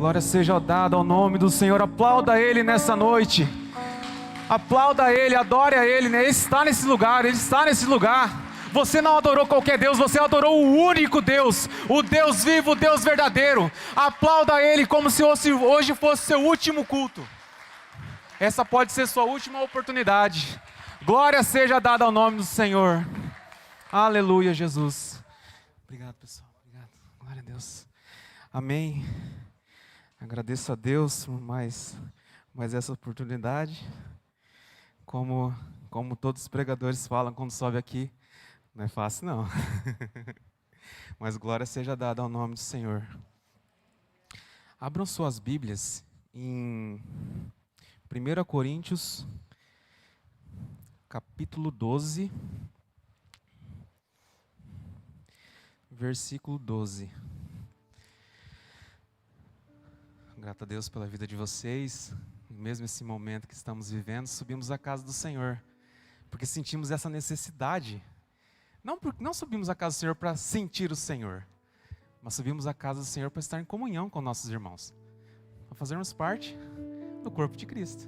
Glória seja dada ao nome do Senhor. Aplauda Ele nessa noite. Aplauda Ele, adore a Ele, né? Ele está nesse lugar, Ele está nesse lugar. Você não adorou qualquer Deus, você adorou o único Deus, o Deus vivo, o Deus verdadeiro. Aplauda Ele como se hoje fosse seu último culto. Essa pode ser sua última oportunidade. Glória seja dada ao nome do Senhor. Aleluia, Jesus. Obrigado, pessoal. Obrigado. Glória a Deus. Amém. Agradeço a Deus por mais essa oportunidade. Como todos os pregadores falam quando sobe aqui, não é fácil não. Mas glória seja dada ao nome do Senhor. Abram suas Bíblias em 1 Coríntios, capítulo 12, versículo 12. Grato a Deus pela vida de vocês. Mesmo esse momento que estamos vivendo, subimos à casa do Senhor, porque sentimos essa necessidade. Não subimos à casa do Senhor para sentir o Senhor, mas subimos à casa do Senhor para estar em comunhão com nossos irmãos, para fazermos parte do corpo de Cristo.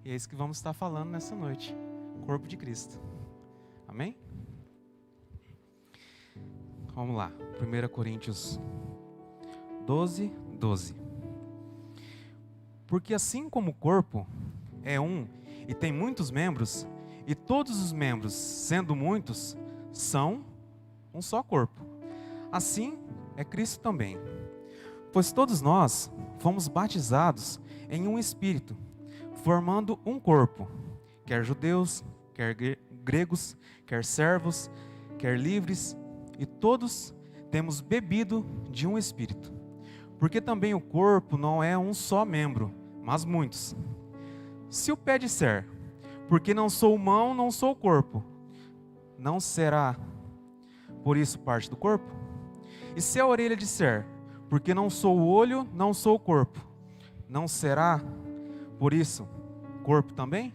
E é isso que vamos estar falando nessa noite, corpo de Cristo. Amém? Vamos lá, 1 Coríntios 12, 12. Porque assim como o corpo é um e tem muitos membros, e todos os membros, sendo muitos, são um só corpo, assim é Cristo também. Pois todos nós fomos batizados em um Espírito, formando um corpo, quer judeus, quer gregos, quer servos, quer livres, e todos temos bebido de um Espírito. Porque também o corpo não é um só membro, mas muitos. Se o pé disser, porque não sou mão, não sou corpo, não será por isso parte do corpo? E se a orelha disser, porque não sou o olho, não sou o corpo, não será por isso corpo também?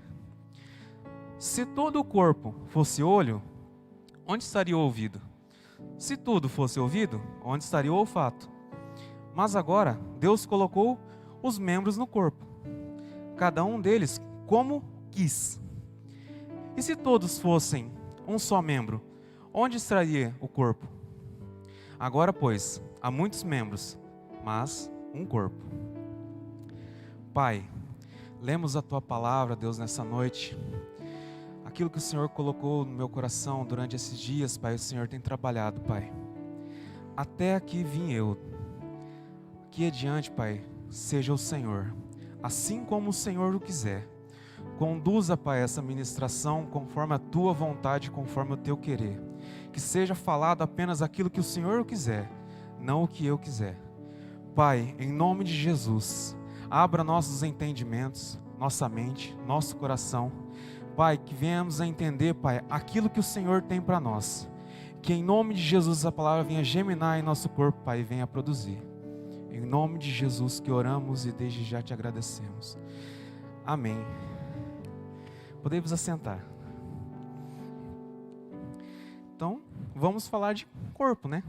Se todo o corpo fosse olho, onde estaria o ouvido? Se tudo fosse ouvido, onde estaria o olfato? Mas agora Deus colocou os membros no corpo, cada um deles como quis. E se todos fossem um só membro, onde estaria o corpo? Agora, pois, há muitos membros, mas um corpo. Pai, lemos a Tua palavra, Deus, nessa noite. Aquilo que o Senhor colocou no meu coração durante esses dias, Pai, o Senhor tem trabalhado, Pai. Até aqui vim eu. Aqui adiante, Pai, seja o Senhor, assim como o Senhor o quiser. Conduza, Pai, essa ministração conforme a Tua vontade, conforme o Teu querer. Que seja falado apenas aquilo que o Senhor quiser, não o que eu quiser. Pai, em nome de Jesus, abra nossos entendimentos, nossa mente, nosso coração. Pai, que venhamos a entender, Pai, aquilo que o Senhor tem para nós. Que em nome de Jesus a palavra venha germinar em nosso corpo, Pai, e venha produzir. Em nome de Jesus que oramos e desde já te agradecemos. Amém. Podemos assentar. Então, vamos falar de corpo, né?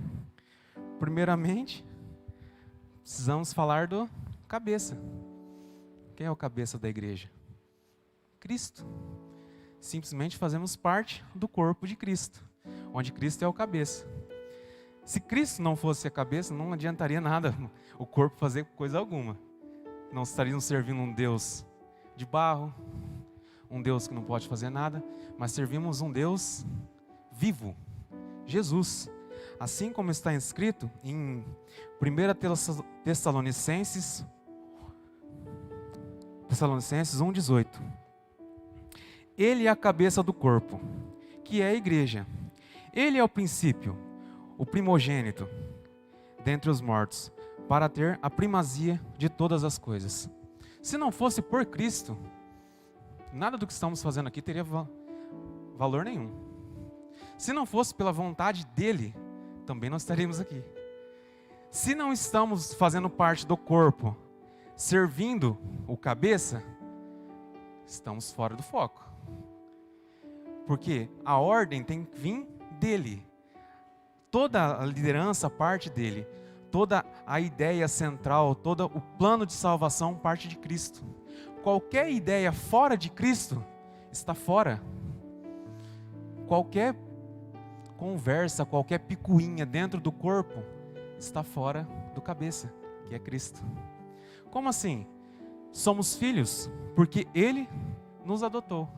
Primeiramente, precisamos falar do cabeça. Quem é o cabeça da igreja? Cristo. Simplesmente fazemos parte do corpo de Cristo, onde Cristo é o cabeça. Se Cristo não fosse a cabeça, não adiantaria nada o corpo fazer coisa alguma. Não estaríamos servindo um Deus de barro, um Deus que não pode fazer nada, mas servimos um Deus vivo, Jesus. Assim como está escrito em 1 Tessalonicenses 1,18. Ele é a cabeça do corpo, que é a igreja. Ele é o princípio, o primogênito dentre os mortos, para ter a primazia de todas as coisas. Se não fosse por Cristo, nada do que estamos fazendo aqui teria valor nenhum. Se não fosse pela vontade dEle, também não estaríamos aqui. Se não estamos fazendo parte do corpo, servindo o cabeça, estamos fora do foco. Porque a ordem tem que vir dEle. Toda a liderança parte dEle. toda a ideia central, todo o plano de salvação parte de Cristo. Qualquer ideia fora de Cristo está fora. Qualquer conversa, qualquer picuinha dentro do corpo está fora do cabeça, que é Cristo. Como assim? Somos filhos porque Ele nos adotou.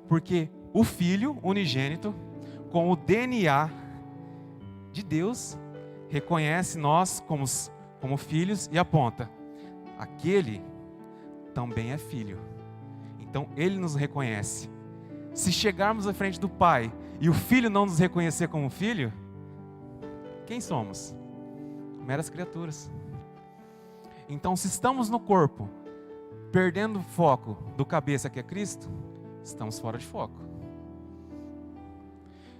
Porque o Filho unigênito, com o DNA de Deus, reconhece nós como filhos e aponta: aquele também é filho. Então Ele nos reconhece. Se chegarmos à frente do Pai e o Filho não nos reconhecer como filho, quem somos? Meras criaturas. Então, se estamos no corpo, perdendo o foco do cabeça que é Cristo, estamos fora de foco.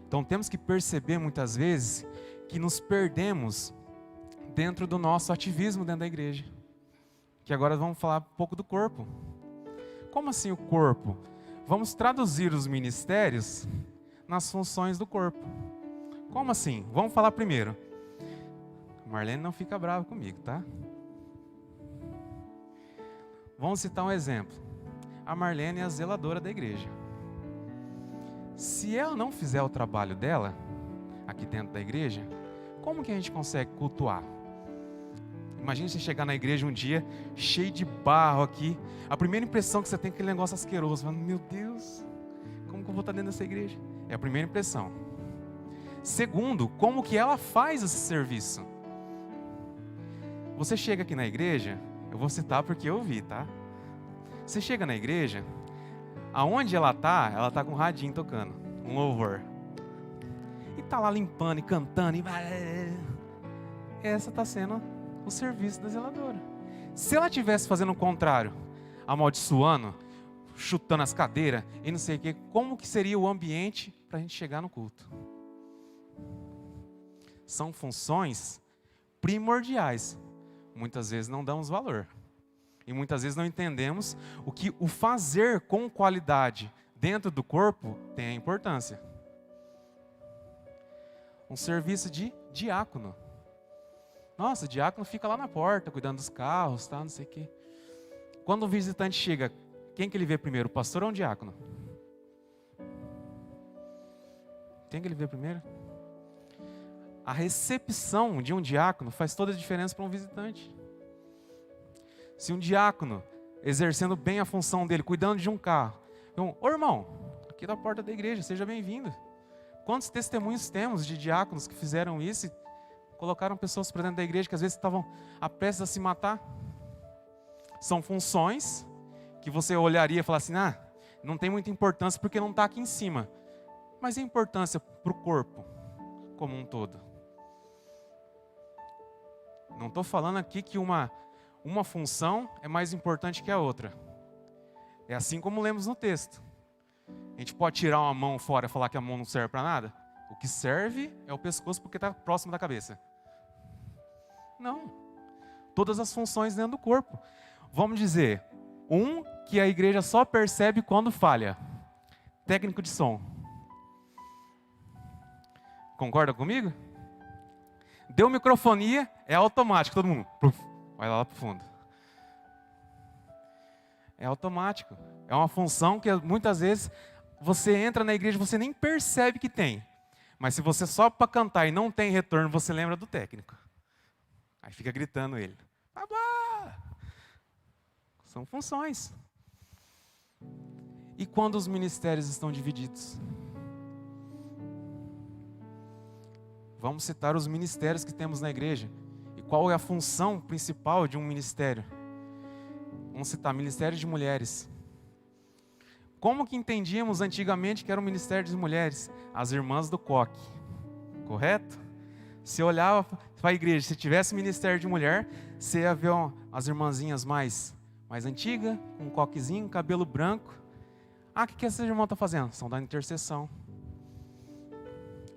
Então, temos que perceber muitas vezes que nos perdemos dentro do nosso ativismo dentro da igreja. Que agora vamos falar um pouco do corpo. Como assim o corpo? Vamos traduzir os ministérios nas funções do corpo. Como assim? Vamos falar primeiro. Marlene não fica brava comigo, tá? Vamos citar um exemplo. A Marlene é a zeladora da igreja. Se ela não fizer o trabalho dela, aqui dentro da igreja, como que a gente consegue cultuar? Imagina você chegar na igreja um dia, cheio de barro aqui. A primeira impressão que você tem é aquele negócio asqueroso. Meu Deus, como que eu vou estar dentro dessa igreja? É a primeira impressão. Segundo, como que ela faz esse serviço? Você chega aqui na igreja, eu vou citar porque eu vi, tá? Você chega na igreja, aonde ela tá com um radinho tocando, um louvor. E tá lá limpando e cantando. Essa tá sendo o serviço da zeladora. Se ela estivesse fazendo o contrário, amaldiçoando, chutando as cadeiras e não sei o que, como que seria o ambiente para a gente chegar no culto? São funções primordiais. Muitas vezes não damos valor. E muitas vezes não entendemos o que o fazer com qualidade dentro do corpo tem a importância. Um serviço de diácono. Nossa, o diácono fica lá na porta, cuidando dos carros, tá, não sei o quê. Quando o visitante chega, quem que ele vê primeiro, o pastor ou um diácono? Quem que ele vê primeiro? A recepção de um diácono faz toda a diferença para um visitante. Se um diácono, exercendo bem a função dele, cuidando de um carro, ô irmão, aqui da porta da igreja, seja bem-vindo. Quantos testemunhos temos de diáconos que fizeram isso e colocaram pessoas para dentro da igreja que às vezes estavam prestes a se matar? São funções que você olharia e falaria assim, não tem muita importância porque não está aqui em cima. Mas e a importância para o corpo como um todo? Não estou falando aqui que uma função é mais importante que a outra. É assim como lemos no texto. A gente pode tirar uma mão fora e falar que a mão não serve para nada? O que serve é o pescoço porque está próximo da cabeça. Não. Todas as funções dentro do corpo. Vamos dizer, que a igreja só percebe quando falha. Técnico de som. Concorda comigo? Deu microfonia, é automático, todo mundo vai lá para o fundo. É automático. É uma função que muitas vezes você entra na igreja e você nem percebe que tem. Mas se você sobe para cantar e não tem retorno, você lembra do técnico. Aí fica gritando ele. Babá! São funções. E quando os ministérios estão divididos? Vamos citar os ministérios que temos na igreja. E qual é a função principal de um ministério? Vamos citar ministério de mulheres. Como que entendíamos antigamente que era o ministério de mulheres? As irmãs do coque. Correto? Se olhava para a igreja, se tivesse ministério de mulher, você ia ver as irmãzinhas mais antigas, com um coquezinho, cabelo branco. O que essa irmã está fazendo? São da intercessão.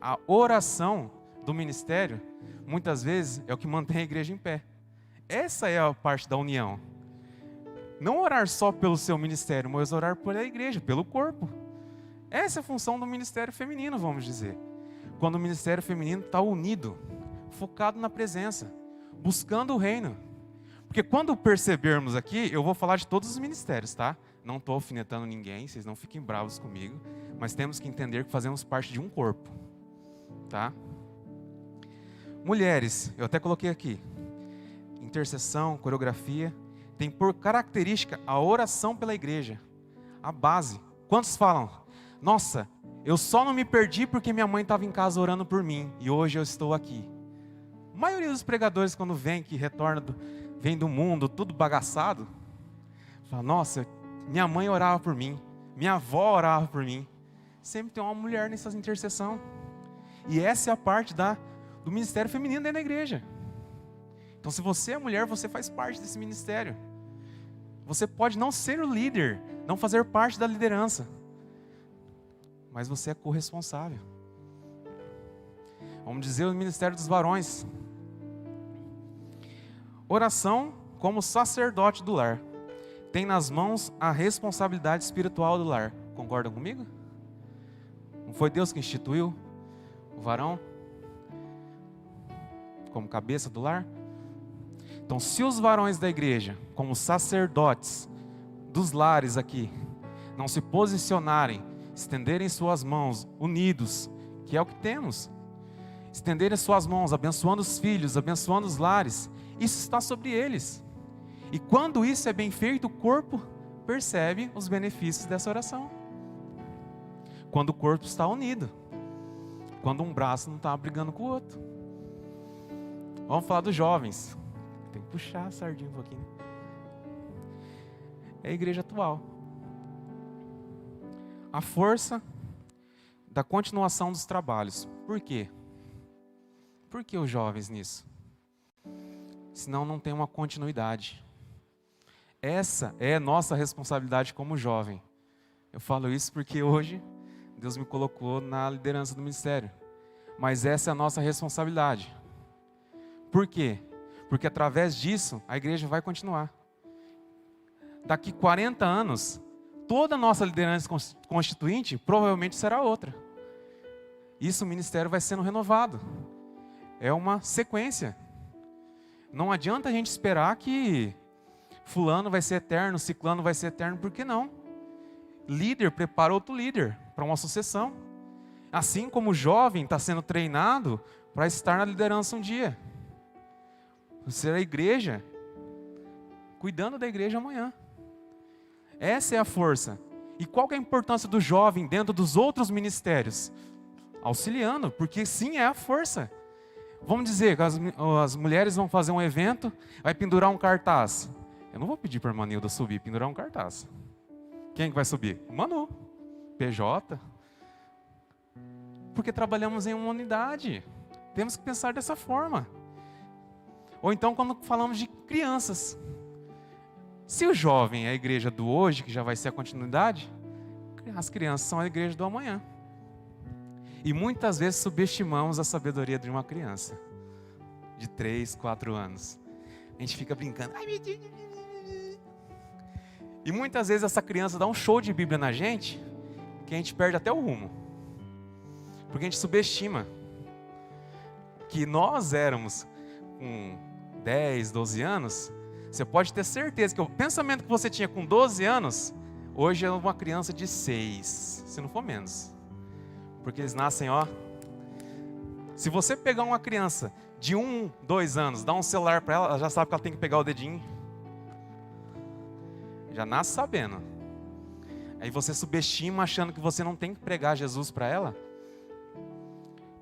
A oração do ministério, muitas vezes, é o que mantém a igreja em pé. Essa é a parte da união. Não orar só pelo seu ministério, mas orar pela igreja, pelo corpo. Essa é a função do ministério feminino, vamos dizer. Quando o ministério feminino está unido, focado na presença. buscando o reino. Porque quando percebermos aqui, eu vou falar de todos os ministérios, tá? Não estou alfinetando ninguém, vocês não fiquem bravos comigo. Mas temos que entender que fazemos parte de um corpo, tá? Mulheres, eu até coloquei aqui. Intercessão, coreografia, tem por característica a oração pela igreja. A base. Quantos falam? Nossa, eu só não me perdi porque minha mãe estava em casa orando por mim. E hoje eu estou aqui. A maioria dos pregadores, quando vem, que retorna, vem do mundo, tudo bagaçado, fala, nossa, minha mãe orava por mim. Minha avó orava por mim. Sempre tem uma mulher nessas intercessão. E essa é a parte do ministério feminino dentro da igreja. Então, se você é mulher, você faz parte desse ministério. Você pode não ser o líder, não fazer parte da liderança, mas você é corresponsável. Vamos dizer o ministério dos varões. Oração como sacerdote do lar. Tem nas mãos a responsabilidade espiritual do lar. Concordam comigo? Não foi Deus que instituiu o varão como cabeça do lar? Então, se os varões da igreja, como sacerdotes dos lares aqui, não se posicionarem, estenderem suas mãos unidos, que é o que temos, estenderem suas mãos, abençoando os filhos, abençoando os lares, isso está sobre eles. E quando isso é bem feito, o corpo percebe os benefícios dessa oração. Quando o corpo está unido, quando um braço não está brigando com o outro. Vamos falar dos jovens. Tem que puxar a sardinha um pouquinho. É a igreja atual. A força da continuação dos trabalhos. Por quê? Por que os jovens nisso? Senão não tem uma continuidade. Essa é a nossa responsabilidade como jovem. Eu falo isso porque hoje Deus me colocou na liderança do ministério. Mas essa é a nossa responsabilidade. Por quê? Porque através disso a igreja vai continuar. Daqui 40 anos, toda a nossa liderança constituinte provavelmente será outra. Isso o ministério vai sendo renovado. É uma sequência. Não adianta a gente esperar que fulano vai ser eterno, ciclano vai ser eterno, por que não? Líder prepara outro líder para uma sucessão. Assim como o jovem está sendo treinado para estar na liderança um dia. Ser a igreja, cuidando da igreja amanhã. Essa é a força. E qual que é a importância do jovem dentro dos outros ministérios? Auxiliando, porque sim, é a força. Vamos dizer que as mulheres vão fazer um evento, vai pendurar um cartaz. Eu não vou pedir para a irmã Nilda subir, pendurar um cartaz. Quem que vai subir? O Manu, PJ. Porque trabalhamos em uma unidade. Temos que pensar dessa forma. Ou então quando falamos de crianças. Se o jovem é a igreja do hoje, que já vai ser a continuidade, as crianças são a igreja do amanhã. E muitas vezes subestimamos a sabedoria de uma criança. De 3, 4 anos. A gente fica brincando. Ai, meu Deus. E muitas vezes essa criança dá um show de Bíblia na gente, que a gente perde até o rumo. Porque a gente subestima. Que nós éramos com 10, 12 anos, você pode ter certeza que o pensamento que você tinha com 12 anos, hoje é uma criança de 6, se não for menos. Porque eles nascem, ó. Se você pegar uma criança de 1, 2 anos, dar um celular para ela, ela já sabe que ela tem que pegar o dedinho. Já nasce sabendo. Aí você subestima achando que você não tem que pregar Jesus para ela.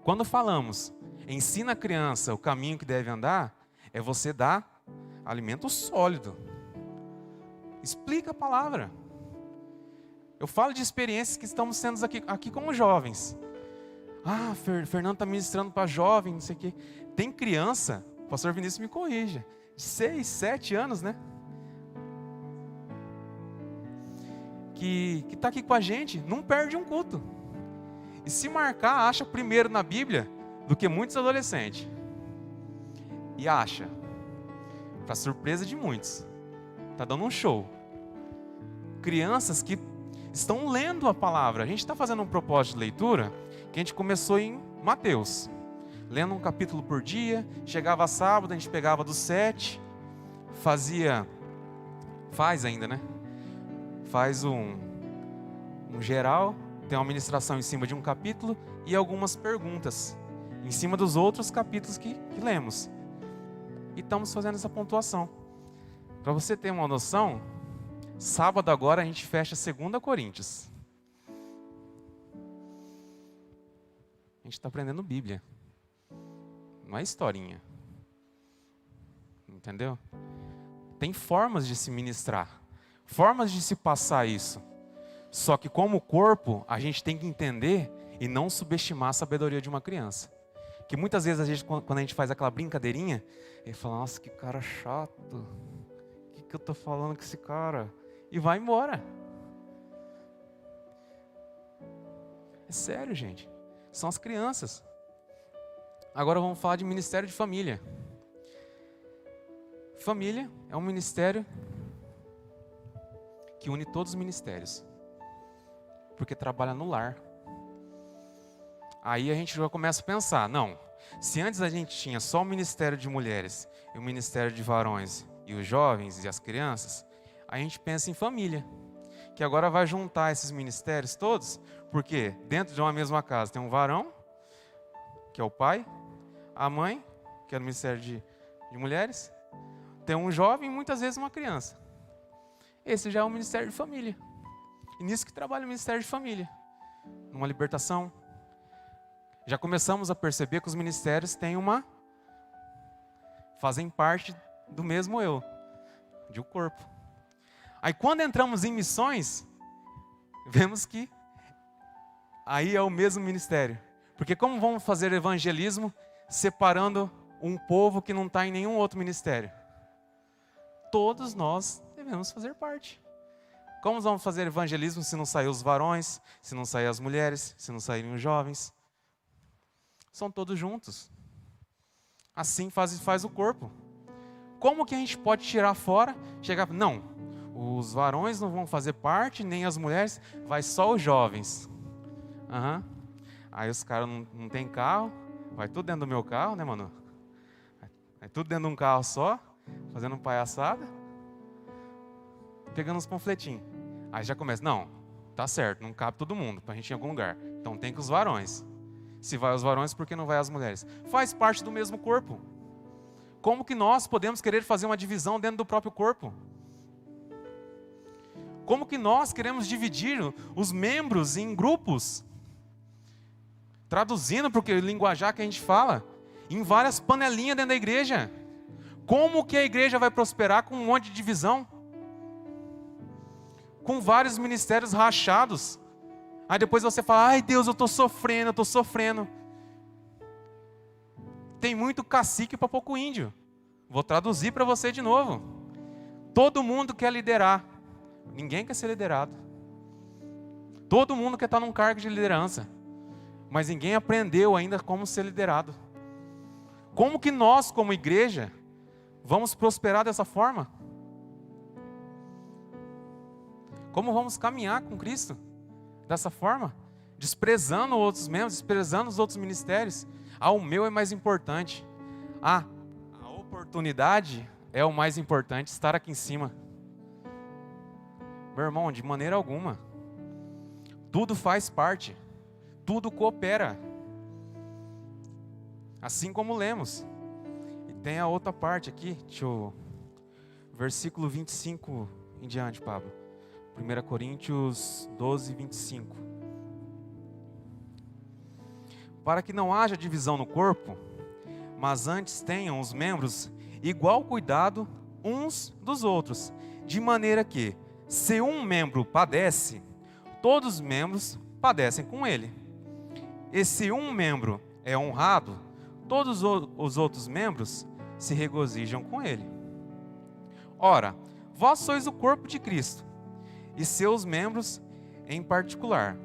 Quando falamos, ensina a criança o caminho que deve andar, é você dar alimento sólido. Explica a palavra. Eu falo de experiências que estamos sendo aqui como jovens. Ah, Fernando está ministrando para jovem, não sei o quê. Tem criança, o pastor Vinícius me corrija, de 6, 7 anos, né? Que está aqui com a gente, não perde um culto. E se marcar, acha primeiro na Bíblia do que muitos adolescentes. E acha, para surpresa de muitos, está dando um show. Crianças que estão lendo a palavra. A gente está fazendo um propósito de leitura que a gente começou em Mateus. lendo um capítulo por dia. Chegava sábado, a gente pegava do 7, faz ainda, né? Faz um geral, tem uma ministração em cima de um capítulo e algumas perguntas em cima dos outros capítulos que lemos. E estamos fazendo essa pontuação. Para você ter uma noção, sábado agora a gente fecha 2 Coríntios. A gente está aprendendo Bíblia. Não é historinha. Entendeu? Tem formas de se ministrar. Formas de se passar isso. Só que como corpo, a gente tem que entender e não subestimar a sabedoria de uma criança. Que muitas vezes, quando a gente faz aquela brincadeirinha, ele fala, nossa, que cara chato. O que eu estou falando com esse cara? E vai embora. É sério, gente. São as crianças. Agora vamos falar de ministério de família. Família é um ministério que une todos os ministérios. Porque trabalha no lar. Aí a gente já começa a pensar, não, se antes a gente tinha só o ministério de mulheres e o ministério de varões e os jovens e as crianças, a gente pensa em família, que agora vai juntar esses ministérios todos, porque dentro de uma mesma casa tem um varão, que é o pai, a mãe, que é o ministério de mulheres, tem um jovem e muitas vezes uma criança. Esse já é o ministério de família. E nisso que trabalha o ministério de família. Numa libertação. Já começamos a perceber que os ministérios fazem parte do mesmo eu, de um corpo. Aí quando entramos em missões, vemos que aí é o mesmo ministério. Porque como vamos fazer evangelismo separando um povo que não está em nenhum outro ministério? Todos nós devemos fazer parte. Como vamos fazer evangelismo se não sair os varões, se não sair as mulheres, se não saírem os jovens? São todos juntos. Assim faz o corpo. Como que a gente pode tirar fora, chegar, não, os varões não vão fazer parte, nem as mulheres, vai só os jovens. Aí os caras não tem carro, vai tudo dentro do meu carro, né, mano? Vai tudo dentro de um carro só, fazendo palhaçada, pegando uns panfletinhos. Aí já começa, não, tá certo, não cabe todo mundo, pra gente ir em algum lugar. Então tem que os varões. Se vai os varões, por que não vai as mulheres? Faz parte do mesmo corpo. Como que nós podemos querer fazer uma divisão dentro do próprio corpo? Como que nós queremos dividir os membros em grupos? Traduzindo para o linguajar que a gente fala, em várias panelinhas dentro da igreja. Como que a igreja vai prosperar com um monte de divisão? Com vários ministérios rachados. Aí depois você fala, ai Deus, eu estou sofrendo. Tem muito cacique para pouco índio. Vou traduzir para você de novo. Todo mundo quer liderar. Ninguém quer ser liderado. Todo mundo quer estar num cargo de liderança. Mas ninguém aprendeu ainda como ser liderado. Como que nós, como igreja, vamos prosperar dessa forma? Como vamos caminhar com Cristo? Dessa forma? Desprezando outros membros, desprezando os outros ministérios. O meu é mais importante. A oportunidade é o mais importante, estar aqui em cima. Meu irmão, de maneira alguma. Tudo faz parte. Tudo coopera. Assim como lemos. E tem a outra parte aqui, versículo 25 em diante, Pablo. 1 Coríntios 12, 25. Para que não haja divisão no corpo, mas antes tenham os membros igual cuidado uns dos outros, de maneira que, se um membro padece, todos os membros padecem com ele. E se um membro é honrado, todos os outros membros se regozijam com ele. Ora, vós sois o corpo de Cristo, e seus membros em particular.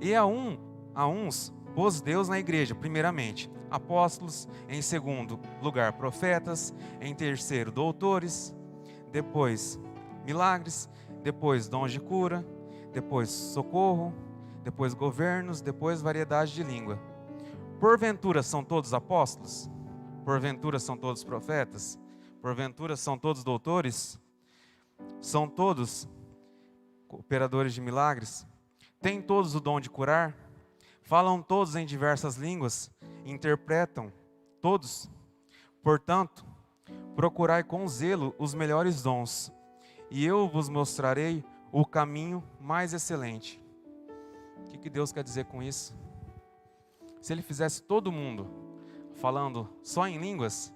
E a uns pôs Deus na igreja, primeiramente, apóstolos, em segundo lugar, profetas, em terceiro, doutores, depois milagres, depois dons de cura, depois socorro, depois governos, depois variedade de língua. Porventura são todos apóstolos? Porventura são todos profetas? Porventura são todos doutores? São todos operadores de milagres? Têm todos o dom de curar? Falam todos em diversas línguas? Interpretam todos? Portanto, procurai com zelo os melhores dons, e eu vos mostrarei o caminho mais excelente. O que Deus quer dizer com isso? Se Ele fizesse todo mundo falando só em línguas,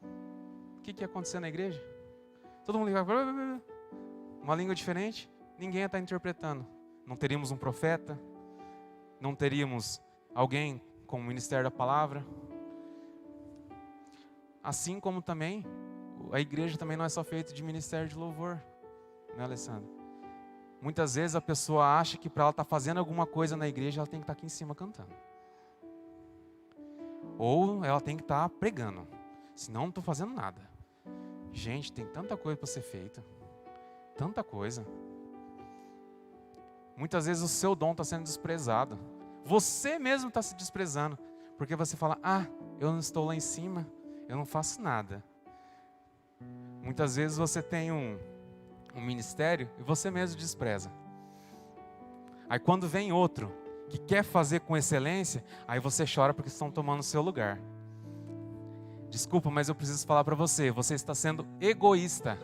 o que ia acontecer na igreja? Todo mundo ia falar uma língua diferente, ninguém ia estar interpretando. Não teríamos um profeta, não teríamos alguém com o ministério da palavra. Assim como também, a igreja também não é só feita de ministério de louvor, né, Alessandro? Muitas vezes a pessoa acha que para ela estar fazendo alguma coisa na igreja, ela tem que estar aqui em cima cantando. Ou ela tem que estar pregando, senão não estou fazendo nada. Gente, tem tanta coisa para ser feita, tanta coisa. Muitas vezes o seu dom está sendo desprezado. Você mesmo está se desprezando, porque você fala, eu não estou lá em cima, eu não faço nada. Muitas vezes você tem um ministério e você mesmo despreza. Aí quando vem outro que quer fazer com excelência, aí você chora porque estão tomando o seu lugar. Desculpa, mas eu preciso falar para você, você está sendo egoísta.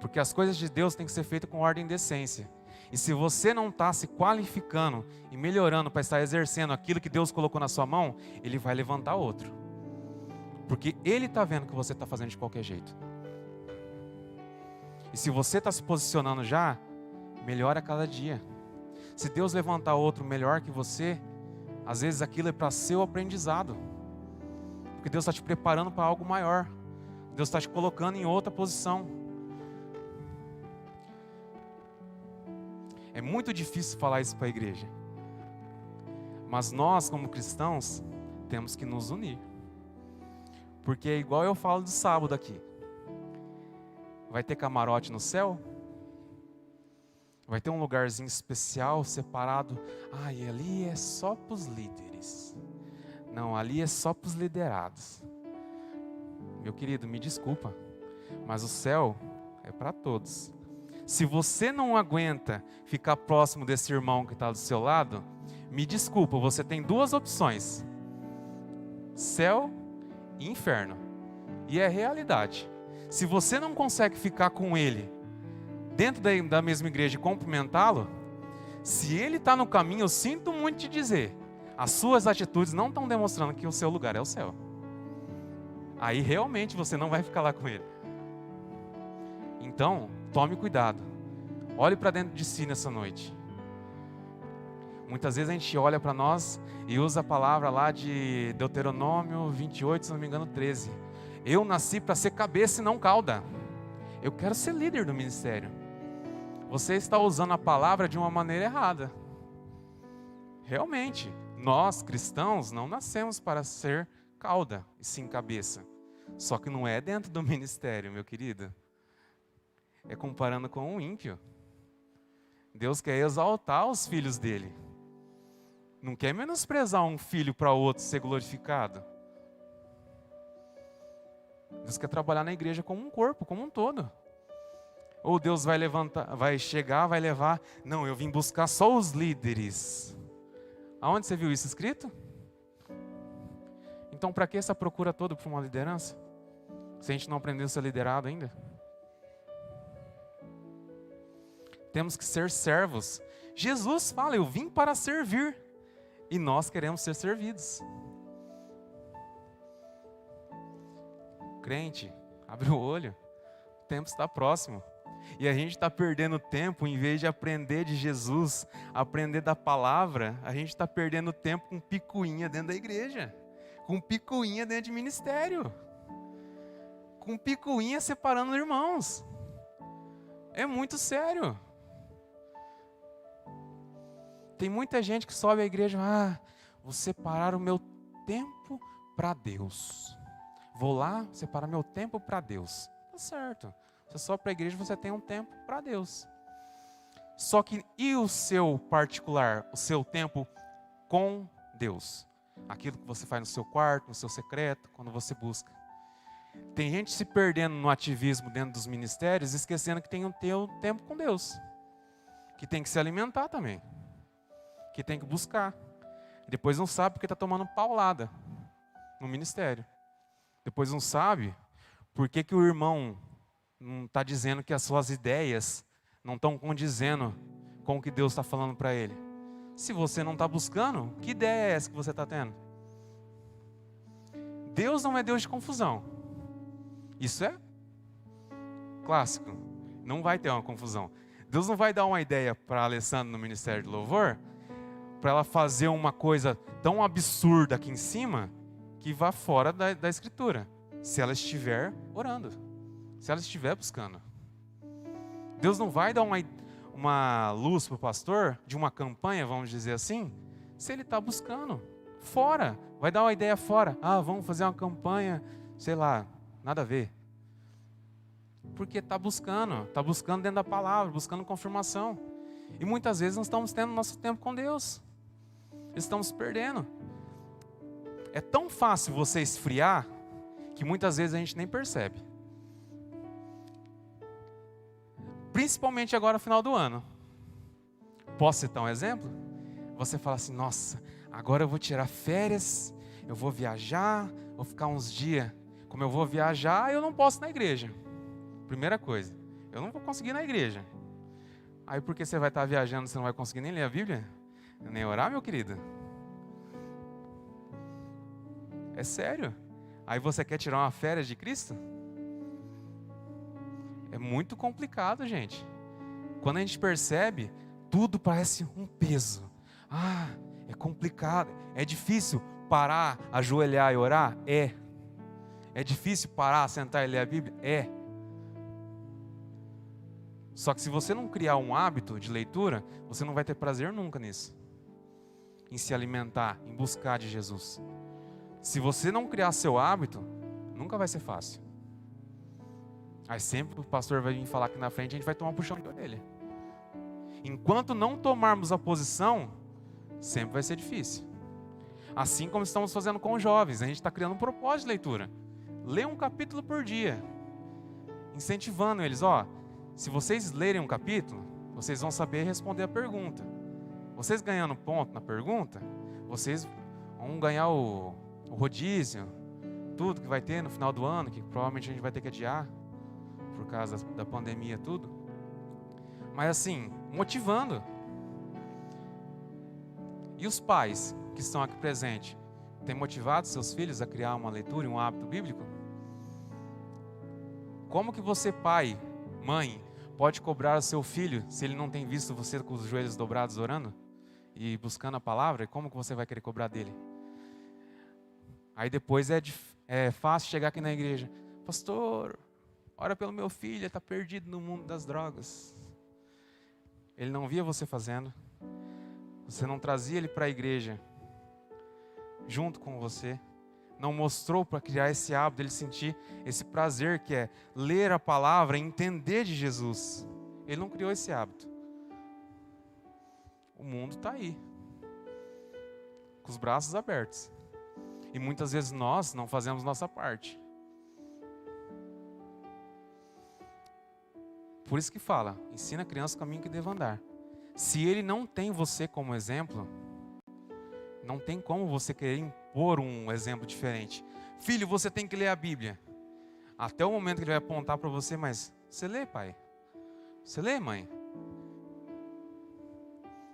Porque as coisas de Deus têm que ser feitas com ordem e decência. E se você não está se qualificando e melhorando para estar exercendo aquilo que Deus colocou na sua mão, Ele vai levantar outro. Porque Ele está vendo que você está fazendo de qualquer jeito. E se você está se posicionando já, melhora a cada dia. Se Deus levantar outro melhor que você, às vezes aquilo é para seu aprendizado. Porque Deus está te preparando para algo maior. Deus está te colocando em outra posição. É muito difícil falar isso para a igreja. Mas nós, como cristãos, temos que nos unir. Porque é igual eu falo do sábado aqui. Vai ter camarote no céu? Vai ter um lugarzinho especial, separado. E ali é só para os líderes. Não, ali é só para os liderados. Meu querido, me desculpa, mas o céu é para todos. Se você não aguenta ficar próximo desse irmão que está do seu lado, me desculpa, você tem duas opções: céu e inferno. E é realidade. Se você não consegue ficar com ele dentro da mesma igreja e cumprimentá-lo, se ele está no caminho, eu sinto muito te dizer, as suas atitudes não estão demonstrando que o seu lugar é o céu. Aí realmente você não vai ficar lá com ele. Então, tome cuidado. Olhe para dentro de si nessa noite. Muitas vezes a gente olha para nós e usa a palavra lá de Deuteronômio 28, se não me engano 13. Eu nasci para ser cabeça e não cauda. Eu quero ser líder do ministério. Você está usando a palavra de uma maneira errada. Realmente, nós cristãos não nascemos para ser cauda e sim cabeça. Só que não é dentro do ministério, meu querido. É comparando com um ímpio. Deus quer exaltar os filhos dele. Não quer menosprezar um filho para outro ser glorificado. Deus quer trabalhar na igreja como um corpo, como um todo. Ou Deus vai levantar, vai chegar, vai levar. Não, eu vim buscar só os líderes. Aonde você viu isso escrito? Então, para que essa procura toda por uma liderança? Se a gente não aprendeu a ser liderado ainda? Temos que ser servos. Jesus fala, eu vim para servir. E nós queremos ser servidos. Crente, abre o olho. O tempo está próximo. E a gente está perdendo tempo, em vez de aprender de Jesus, aprender da palavra, a gente está perdendo tempo com picuinha dentro da igreja. Com picuinha dentro de ministério. Com picuinha separando irmãos. É muito sério. Tem muita gente que sobe à igreja, vou separar o meu tempo para Deus. Vou lá separar meu tempo para Deus. Tá certo. Você sobe para a igreja, você tem um tempo para Deus. Só que, e o seu particular, o seu tempo com Deus. Aquilo que você faz no seu quarto, no seu secreto, quando você busca. Tem gente se perdendo no ativismo dentro dos ministérios, esquecendo que tem que ter um tempo com Deus. Que tem que se alimentar também. Que tem que buscar. Depois não sabe porque está tomando paulada no ministério. Depois não sabe por que o irmão não está dizendo que as suas ideias não estão condizendo com o que Deus está falando para ele. Se você não está buscando, que ideia é essa que você está tendo? Deus não é Deus de confusão. Isso é clássico. Não vai ter uma confusão. Deus não vai dar uma ideia para a Alessandra no Ministério de Louvor, para ela fazer uma coisa tão absurda aqui em cima, que vá fora da Escritura. Se ela estiver orando. Se ela estiver buscando. Deus não vai dar uma luz para o pastor, de uma campanha, vamos dizer assim, se ele está buscando. Fora. Vai dar uma ideia fora. Vamos fazer uma campanha, sei lá, nada a ver. Porque está buscando dentro da palavra, buscando confirmação. E muitas vezes nós estamos tendo nosso tempo com Deus. Estamos perdendo. É tão fácil você esfriar, que muitas vezes a gente nem percebe. Principalmente agora no final do ano. Posso citar um exemplo? Você fala assim, nossa, agora eu vou tirar férias, eu vou viajar, vou ficar uns dias. Como eu vou viajar, eu não posso ir na igreja. Primeira coisa, eu não vou conseguir ir na igreja. Aí porque você vai estar viajando, você não vai conseguir nem ler a Bíblia? Nem orar, meu querido? É sério? Aí você quer tirar uma férias de Cristo? É muito complicado, gente. Quando a gente percebe, tudo parece um peso. É complicado. É difícil parar, ajoelhar e orar? É. É difícil parar, sentar e ler a Bíblia? É. Só que se você não criar um hábito de leitura, você não vai ter prazer nunca nisso. Em se alimentar, em buscar de Jesus. Se você não criar seu hábito, nunca vai ser fácil. Aí sempre o pastor vai vir falar aqui na frente, a gente vai tomar um puxão de orelha. Enquanto não tomarmos a posição, sempre vai ser difícil. Assim como estamos fazendo com os jovens, a gente está criando um propósito de leitura. Lê um capítulo por dia. Incentivando eles, se vocês lerem um capítulo, vocês vão saber responder a pergunta. Vocês ganhando ponto na pergunta, vocês vão ganhar o rodízio, tudo que vai ter no final do ano, que provavelmente a gente vai ter que adiar, por causa da pandemia, tudo. Mas assim, motivando. E os pais que estão aqui presentes, têm motivado seus filhos a criar uma leitura e um hábito bíblico? Como que você, pai, mãe, pode cobrar o seu filho se ele não tem visto você com os joelhos dobrados orando e buscando a palavra? E como que você vai querer cobrar dele? Aí depois é fácil chegar aqui na igreja. Pastor, ora pelo meu filho, ele está perdido no mundo das drogas. Ele não via você fazendo. Você não trazia ele para a igreja junto com você. Não mostrou para criar esse hábito, ele sentir esse prazer que é ler a palavra e entender de Jesus. Ele não criou esse hábito. O mundo está aí, com os braços abertos. E muitas vezes nós não fazemos nossa parte. Por isso que fala, ensina a criança o caminho que deve andar. Se ele não tem você como exemplo, não tem como você querer impor um exemplo diferente. Filho, você tem que ler a Bíblia. Até o momento que ele vai apontar para você, mas você lê, pai? Você lê, mãe?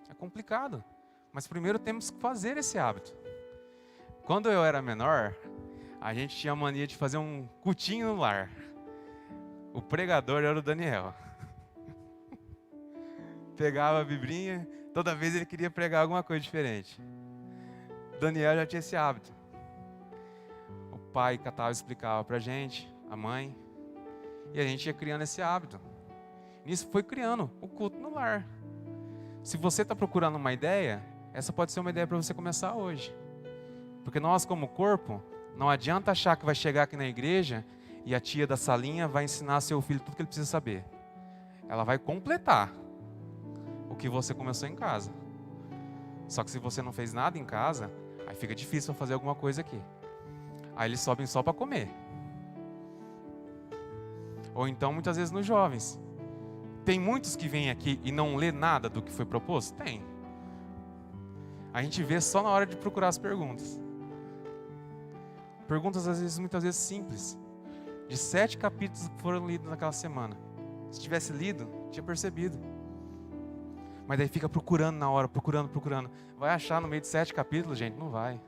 É complicado. Mas primeiro temos que fazer esse hábito. Quando eu era menor, a gente tinha a mania de fazer um cultinho no lar. O pregador era o Daniel. Pegava a biblinha, toda vez ele queria pregar alguma coisa diferente. Daniel já tinha esse hábito. O pai catava e explicava pra gente, a mãe, e a gente ia criando esse hábito. Nisso foi criando o culto no lar. Se você está procurando uma ideia, essa pode ser uma ideia para você começar hoje. Porque nós, como corpo, não adianta achar que vai chegar aqui na igreja e a tia da salinha vai ensinar seu filho tudo que ele precisa saber. Ela vai completar o que você começou em casa. Só que se você não fez nada em casa, aí fica difícil fazer alguma coisa aqui. Aí eles sobem só para comer. Ou então, muitas vezes, nos jovens. Tem muitos que vêm aqui e não lê nada do que foi proposto? Tem. A gente vê só na hora de procurar as perguntas. Perguntas, às vezes, muitas vezes simples. De 7 capítulos que foram lidos naquela semana. Se tivesse lido, tinha percebido. Mas daí fica procurando na hora, procurando. Vai achar no meio de 7 capítulos, gente? Não vai.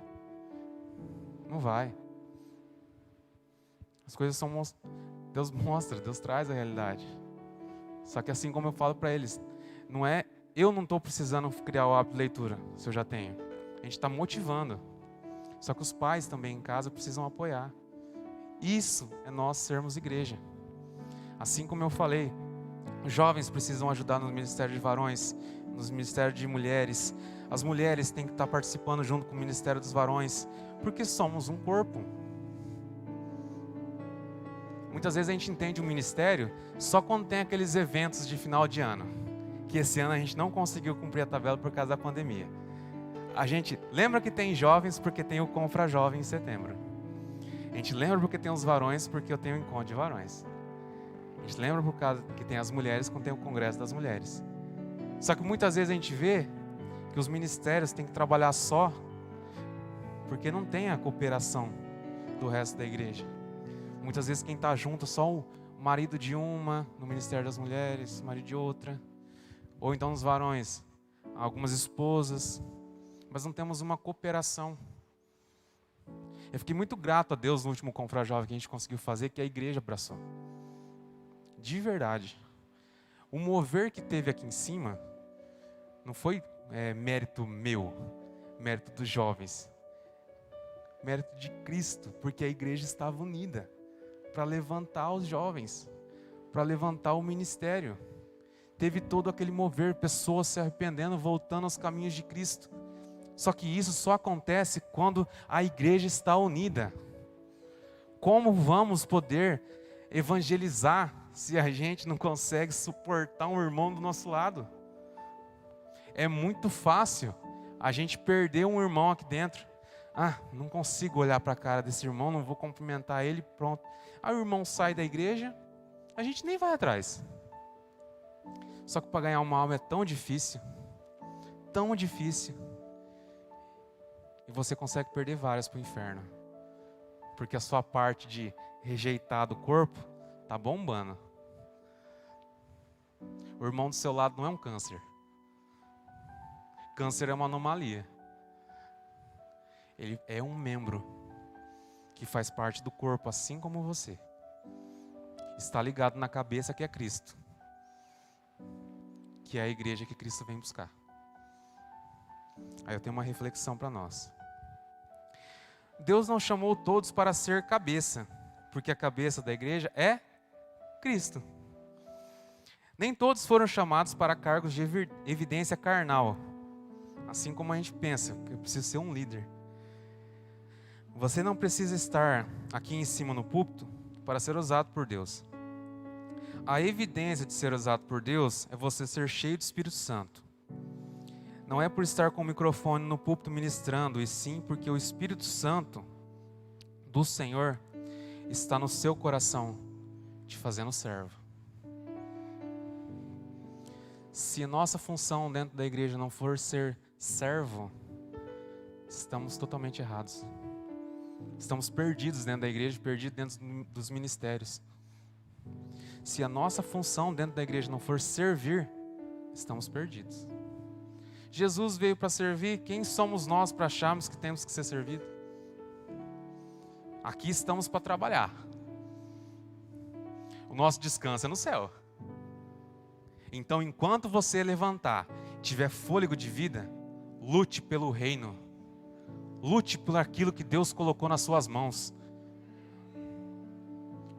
Não vai. As coisas são... Deus mostra, Deus traz a realidade. Só que assim como eu falo para eles, não é... Eu não estou precisando criar o hábito de leitura, se eu já tenho. A gente está motivando. Só que os pais também em casa precisam apoiar. Isso é nós sermos igreja. Assim como eu falei, os jovens precisam ajudar no ministério de varões, nos ministérios de mulheres. As mulheres têm que estar participando junto com o ministério dos varões, porque somos um corpo. Muitas vezes a gente entende um ministério só quando tem aqueles eventos de final de ano, que esse ano a gente não conseguiu cumprir a tabela por causa da pandemia. A gente lembra que tem jovens porque tem o Confra Jovem em setembro. A gente lembra porque tem os varões porque eu tenho o encontro de varões. A gente lembra por causa que tem as mulheres quando tem o congresso das mulheres. Só que muitas vezes a gente vê que os ministérios têm que trabalhar só porque não tem a cooperação do resto da igreja. Muitas vezes quem está junto é só o marido de uma no ministério das mulheres, o marido de outra. Ou então os varões, algumas esposas. Mas não temos uma cooperação. Eu fiquei muito grato a Deus no último Confra Jovem que a gente conseguiu fazer, que a igreja abraçou. De verdade. O mover que teve aqui em cima não foi mérito meu, mérito dos jovens. Mérito de Cristo, porque a igreja estava unida para levantar os jovens, para levantar o ministério. Teve todo aquele mover, pessoas se arrependendo, voltando aos caminhos de Cristo. Só que isso só acontece quando a igreja está unida. Como vamos poder evangelizar se a gente não consegue suportar um irmão do nosso lado? É muito fácil a gente perder um irmão aqui dentro. Não consigo olhar para a cara desse irmão, não vou cumprimentar ele, pronto. Aí o irmão sai da igreja, a gente nem vai atrás. Só que para ganhar uma alma é tão difícil. E você consegue perder várias para o inferno. Porque a sua parte de rejeitar do corpo está bombando. O irmão do seu lado não é um câncer. Câncer é uma anomalia. Ele é um membro que faz parte do corpo, assim como você. Está ligado na cabeça que é Cristo. Que é a igreja que Cristo vem buscar. Aí eu tenho uma reflexão para nós. Deus não chamou todos para ser cabeça, porque a cabeça da igreja é Cristo. Nem todos foram chamados para cargos de evidência carnal, assim como a gente pensa, que eu preciso ser um líder. Você não precisa estar aqui em cima no púlpito para ser usado por Deus. A evidência de ser usado por Deus é você ser cheio do Espírito Santo. Não é por estar com o microfone no púlpito ministrando, e sim porque o Espírito Santo do Senhor está no seu coração, te fazendo servo. Se nossa função dentro da igreja não for ser servo, estamos totalmente errados. Estamos perdidos dentro da igreja, perdidos dentro dos ministérios. Se a nossa função dentro da igreja não for servir, estamos perdidos. Jesus veio para servir, quem somos nós para acharmos que temos que ser servidos? Aqui estamos para trabalhar. O nosso descanso é no céu. Então, enquanto você levantar, tiver fôlego de vida, lute pelo reino. Lute por aquilo que Deus colocou nas suas mãos.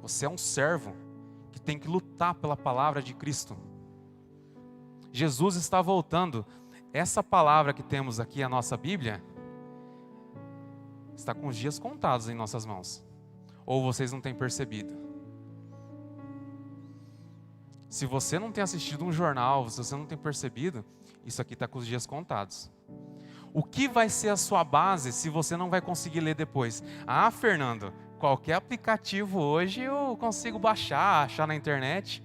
Você é um servo que tem que lutar pela palavra de Cristo. Jesus está voltando. Essa palavra que temos aqui, a nossa Bíblia, está com os dias contados em nossas mãos. Ou vocês não têm percebido? Se você não tem assistido um jornal, se você não tem percebido, isso aqui está com os dias contados. O que vai ser a sua base se você não vai conseguir ler depois? Ah, Fernando, qualquer aplicativo hoje eu consigo baixar, achar na internet.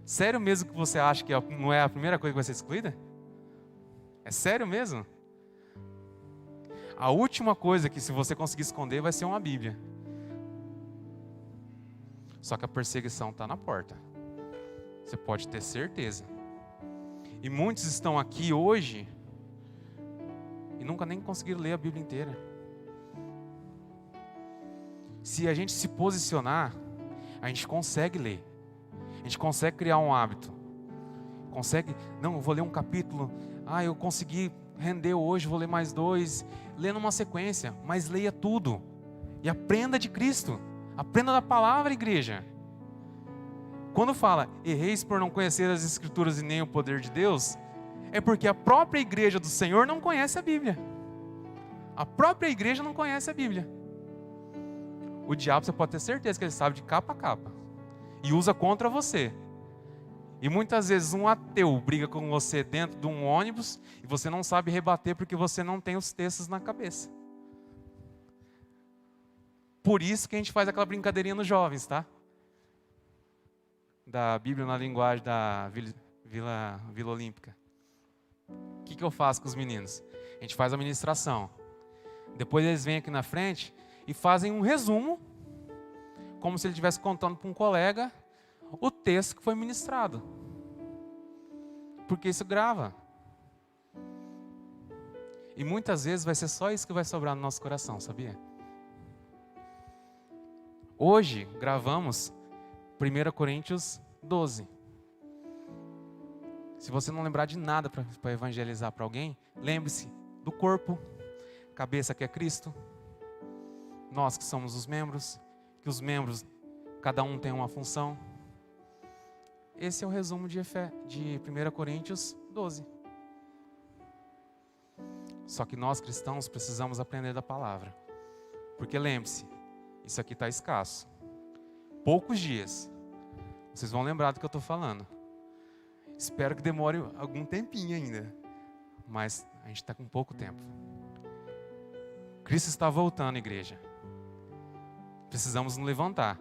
Sério mesmo que você acha que não é a primeira coisa que vai ser excluída? É sério mesmo? A última coisa que se você conseguir esconder vai ser uma Bíblia. Só que a perseguição está na porta. Você pode ter certeza. E muitos estão aqui hoje e nunca nem conseguiram ler a Bíblia inteira. Se a gente se posicionar, a gente consegue ler. A gente consegue criar um hábito. Consegue, não, eu vou ler um capítulo. Ah, eu consegui render hoje, vou ler mais 2. Lê numa sequência, mas leia tudo. E aprenda de Cristo. Aprenda da palavra, igreja. Quando fala, erreis por não conhecer as Escrituras e nem o poder de Deus, é porque a própria igreja do Senhor não conhece a Bíblia. A própria igreja não conhece a Bíblia. O diabo, você pode ter certeza que ele sabe de capa a capa. E usa contra você. E muitas vezes um ateu briga com você dentro de um ônibus e você não sabe rebater porque você não tem os textos na cabeça. Por isso que a gente faz aquela brincadeirinha nos jovens, tá? Da Bíblia na linguagem da Vila Olímpica. O que eu faço com os meninos? A gente faz a ministração. Depois eles vêm aqui na frente e fazem um resumo, como se ele estivesse contando para um colega o texto que foi ministrado. Porque isso grava. E muitas vezes vai ser só isso que vai sobrar no nosso coração, sabia? Hoje gravamos 1 Coríntios 12. Se você não lembrar de nada para evangelizar para alguém, lembre-se do corpo, cabeça que é Cristo, nós que somos os membros, que os membros, cada um tem uma função. Esse é o resumo de 1 Coríntios 12. Só que nós cristãos precisamos aprender da palavra. Porque lembre-se, isso aqui está escasso. Poucos dias. Vocês vão lembrar do que eu estou falando. Espero que demore algum tempinho ainda. Mas a gente está com pouco tempo. Cristo está voltando, igreja. Precisamos nos levantar.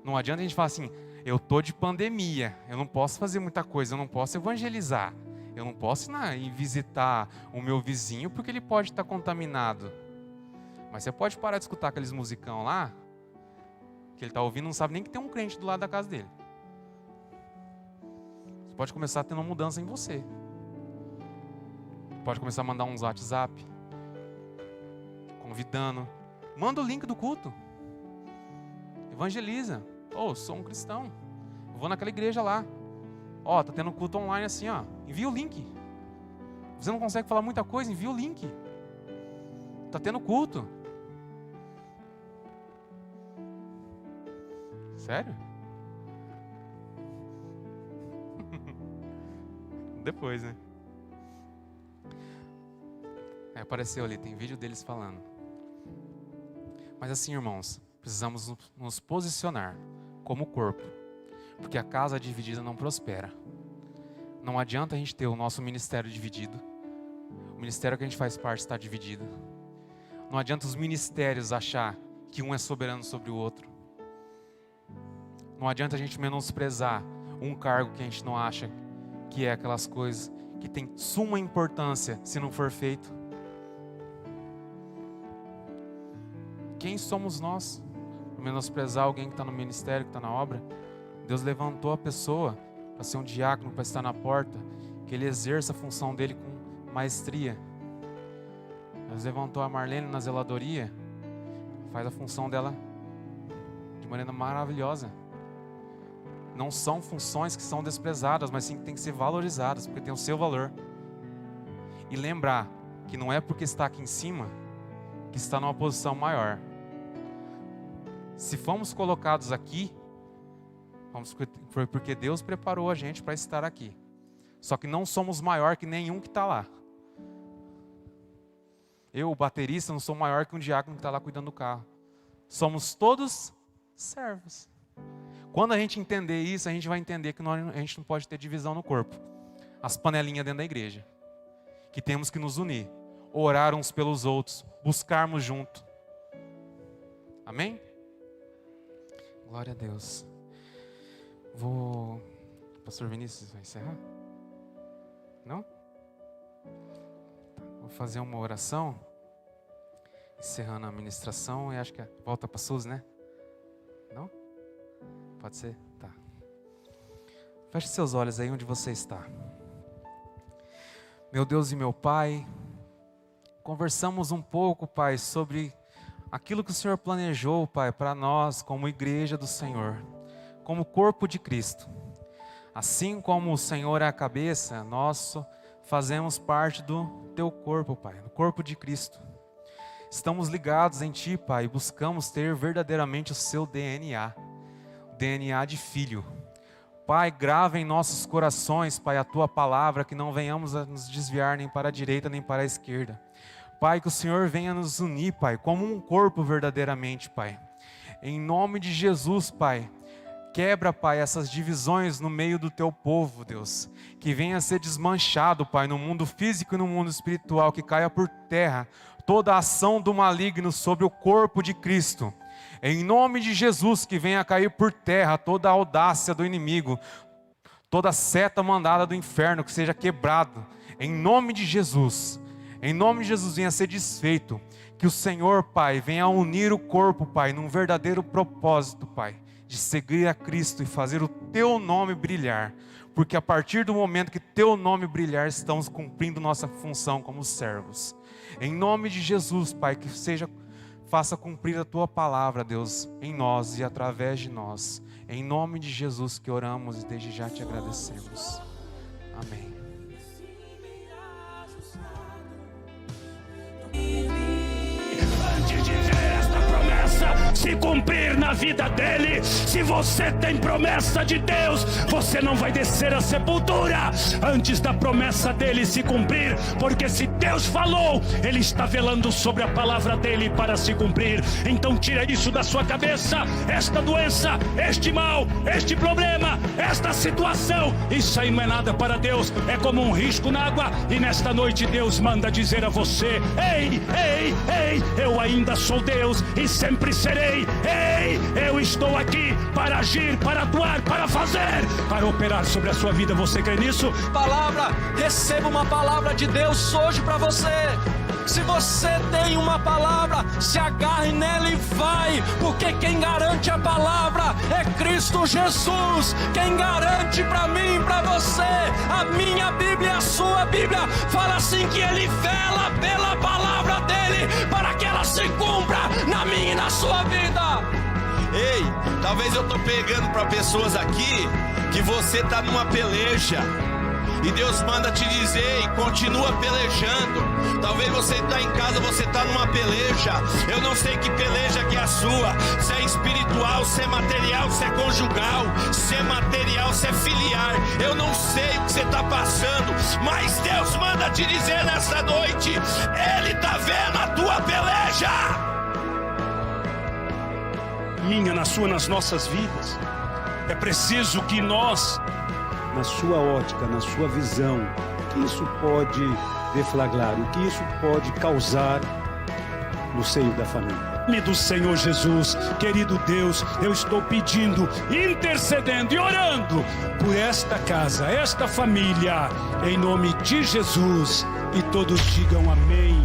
Não adianta a gente falar assim, eu estou de pandemia, eu não posso fazer muita coisa, eu não posso evangelizar. Eu não posso ir visitar o meu vizinho porque ele pode estar contaminado. Mas você pode parar de escutar aqueles musicão lá, que ele está ouvindo, não sabe nem que tem um crente do lado da casa dele. Você pode começar a ter uma mudança em você. Pode começar a mandar uns WhatsApp, convidando. Manda o link do culto. Evangeliza. Sou um cristão. Eu vou naquela igreja lá. Tá tendo culto online assim, envia o link. Você não consegue falar muita coisa, envia o link. Tá tendo culto. Sério? Depois, né? Apareceu ali, tem vídeo deles falando. Mas assim, irmãos, precisamos nos posicionar como corpo. Porque a casa dividida não prospera. Não adianta a gente ter o nosso ministério dividido. O ministério que a gente faz parte está dividido. Não adianta os ministérios achar que um é soberano sobre o outro. Não adianta a gente menosprezar um cargo que a gente não acha que é aquelas coisas que tem suma importância se não for feito. Quem somos nós? Menosprezar alguém que está no ministério, que está na obra? Deus levantou a pessoa para ser um diácono, para estar na porta, que ele exerça a função dele com maestria. Deus levantou a Marlene na zeladoria, faz a função dela de maneira maravilhosa. Não são funções que são desprezadas, mas sim que tem que ser valorizadas, porque tem o seu valor. E lembrar que não é porque está aqui em cima que está numa posição maior. Se fomos colocados aqui, foi porque Deus preparou a gente para estar aqui. Só que não somos maior que nenhum que está lá. Eu, o baterista, não sou maior que um diácono que está lá cuidando do carro. Somos todos servos. Quando a gente entender isso, a gente vai entender que a gente não pode ter divisão no corpo. As panelinhas dentro da igreja. Que temos que nos unir. orar uns pelos outros, buscarmos junto. Amém? Glória a Deus. Pastor Vinícius vai encerrar? Não? Vou fazer uma oração, encerrando a ministração, e acho que volta para a Suzy, né? Não? Pode ser? Tá. Feche seus olhos aí onde você está. Meu Deus e meu Pai, conversamos um pouco, Pai, sobre aquilo que o Senhor planejou, Pai, para nós como igreja do Senhor, como corpo de Cristo. Assim como o Senhor é a cabeça, nós fazemos parte do Teu corpo, Pai, do corpo de Cristo. Estamos ligados em Ti, Pai, e buscamos ter verdadeiramente o Seu DNA, o DNA de filho. Pai, grava em nossos corações, Pai, a Tua palavra, que não venhamos a nos desviar nem para a direita nem para a esquerda. Pai, que o Senhor venha nos unir, Pai, como um corpo verdadeiramente, Pai. Em nome de Jesus, Pai, quebra, Pai, essas divisões no meio do Teu povo, Deus. Que venha a ser desmanchado, Pai, no mundo físico e no mundo espiritual, que caia por terra toda a ação do maligno sobre o corpo de Cristo. Em nome de Jesus, que venha a cair por terra toda a audácia do inimigo, toda a seta mandada do inferno, que seja quebrado. Em nome de Jesus, venha a ser desfeito. Que o Senhor, Pai, venha a unir o corpo, Pai, num verdadeiro propósito, Pai, de seguir a Cristo e fazer o Teu nome brilhar. Porque a partir do momento que Teu nome brilhar, estamos cumprindo nossa função como servos. Em nome de Jesus, Pai, que faça cumprir a Tua palavra, Deus, em nós e através de nós. Em nome de Jesus que oramos e desde já Te agradecemos. Amém. Antes de ver esta promessa se cumprir na vida dele, se você tem promessa de Deus, você não vai descer à sepultura antes da promessa dele se cumprir, porque se Deus falou, ele está velando sobre a palavra dele para se cumprir. Então tira isso da sua cabeça, esta doença, este mal, este problema, esta situação, isso aí não é nada para Deus, é como um risco na água. E nesta noite Deus manda dizer a você: ei, ei, ei, eu ainda sou Deus e sempre serei. Ei, eu estou aqui para agir, para atuar, para fazer, para operar sobre a sua vida. Você crê nisso? Palavra, receba uma palavra de Deus hoje para você. Se você tem uma palavra, se agarre nela e vai, porque quem garante a palavra é Cristo Jesus. Quem garante para mim e para você, a minha Bíblia e a sua Bíblia, fala assim que Ele vela pela palavra dEle, para que ela se cumpra na minha e na sua vida. Ei, talvez eu tô pegando para pessoas aqui que você tá numa peleja e Deus manda te dizer: e continua pelejando. Talvez você está em casa, você está numa peleja. Eu não sei que peleja que é a sua, se é espiritual, se é material, se é conjugal, se é material, se é filiar. Eu não sei o que você está passando, mas Deus manda te dizer nessa noite: Ele está vendo a tua peleja. Minha, na sua, nas nossas vidas. É preciso que nós, na sua ótica, na sua visão, o que isso pode deflagrar, o que isso pode causar no seio da família. em nome do Senhor Jesus, querido Deus, eu estou pedindo, intercedendo e orando por esta casa, esta família, em nome de Jesus, e todos digam amém.